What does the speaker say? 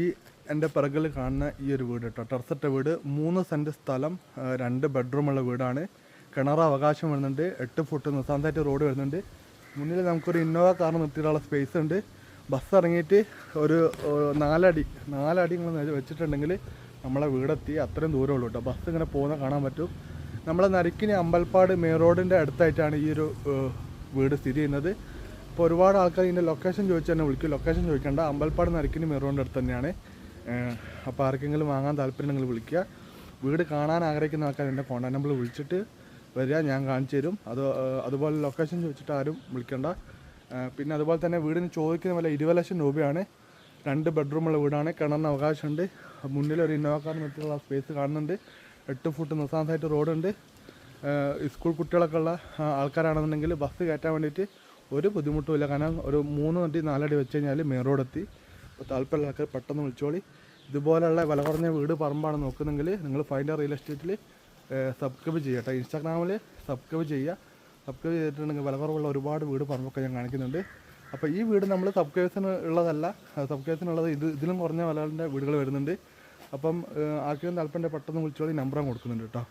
ഈ എൻ്റെ പിറകിൽ കാണുന്ന ഈ ഒരു വീട് കേട്ടോ, ടെറസിട്ട വീട്, 3 സെൻറ്റ് സ്ഥലം, 2 ബെഡ്റൂമുള്ള വീടാണ്. കിണർ അവകാശം വരുന്നുണ്ട്, 8 ഫുട്ട് നിസാന്തായിട്ട് റോഡ് വരുന്നുണ്ട്. മുന്നിൽ നമുക്കൊരു ഇന്നോവ കാർ നിർത്തിയിട്ടുള്ള സ്പേസ് ഉണ്ട്. ബസ് ഇറങ്ങിയിട്ട് ഒരു 4 അടി നിങ്ങൾ വെച്ചിട്ടുണ്ടെങ്കിൽ നമ്മളെ വീടെത്തി. അത്രയും ദൂരമുള്ളൂ കേട്ടോ. ബസ് ഇങ്ങനെ പോകുന്ന കാണാൻ പറ്റും. നമ്മളെ നരിക്കിനി അമ്പൽപ്പാട് മെയിൻ റോഡിൻ്റെ അടുത്തായിട്ടാണ് ഈ ഒരു വീട് സ്ഥിതി ചെയ്യുന്നത്. ഇപ്പോൾ ഒരുപാട് ആൾക്കാർ ഇതിൻ്റെ ലൊക്കേഷൻ ചോദിച്ച് തന്നെ വിളിക്കും. ലൊക്കേഷൻ ചോദിക്കേണ്ട, അമ്പൽപ്പാട് നരിക്കിനി മെയിൻ റോഡിൻ്റെ അടുത്ത് തന്നെയാണ്. അപ്പോൾ ആർക്കെങ്കിലും വാങ്ങാൻ താല്പര്യമുണ്ടെങ്കിൽ വിളിക്കുക. വീട് കാണാൻ ആഗ്രഹിക്കുന്ന ആൾക്കാർ എൻ്റെ കോൺടാക്ട് നമ്പർ വിളിച്ചിട്ട് വരിക, ഞാൻ കാണിച്ചു തരും. അതുപോലെ ലൊക്കേഷൻ ചോദിച്ചിട്ട് ആരും വിളിക്കേണ്ട. പിന്നെ അതുപോലെ തന്നെ വീടിന് ചോദിക്കുന്ന വില 20 ലക്ഷം രൂപയാണ്. 2 ബെഡ്റൂമുള്ള വീടാണ്, കിണറിന് അവകാശമുണ്ട്. മുന്നിൽ ഒരു ഇന്നോവ കാർ നിർത്തിയുള്ള സ്പേസ് കാണുന്നുണ്ട്. 8 ഫുട്ട് നിസാന്തായിട്ട് റോഡുണ്ട്. സ്കൂൾ കുട്ടികളൊക്കെ ഉള്ള ആൾക്കാരാണെന്നുണ്ടെങ്കിൽ ബസ് കയറ്റാൻ വേണ്ടിയിട്ട് ഒരു ബുദ്ധിമുട്ടുമില്ല. കാരണം ഒരു 3 അടി 4 അടി വെച്ച് കഴിഞ്ഞാൽ മെയിൻ റോഡെത്തി. താല്പര്യമുള്ള ആൾക്കാർ പെട്ടെന്ന് വിളിച്ചോളി. ഇതുപോലെയുള്ള വില കുറഞ്ഞ വീട് പറമ്പാണ് നോക്കുന്നെങ്കിൽ നിങ്ങൾ ഫൈൻഡർ റിയൽ എസ്റ്റേറ്റിൽ സബ്സ്ക്രൈബ് ചെയ്യുക കേട്ടോ. ഇൻസ്റ്റാഗ്രാമിൽ സബ്സ്ക്രൈബ് ചെയ്യുക. സബ്സ്ക്രൈബ് ചെയ്തിട്ടുണ്ടെങ്കിൽ വില കുറവുള്ള ഒരുപാട് വീട് പറമ്പൊക്കെ ഞാൻ കാണിക്കുന്നുണ്ട്. അപ്പോൾ ഈ വീട് നമ്മൾ സബ്സ്ക്രൈബേഴ്സിന് ഉള്ളതല്ല, സബ്സ്ക്രൈബേഴ്സിനുള്ളത് ഇതിലും കുറഞ്ഞ വിലകളുടെ വീടുകൾ വരുന്നുണ്ട്. അപ്പം ആർക്കെങ്കിലും താല്പര്യം പെട്ടെന്ന് വിളിച്ചോളി, നമ്പറും കൊടുക്കുന്നുണ്ട് കേട്ടോ.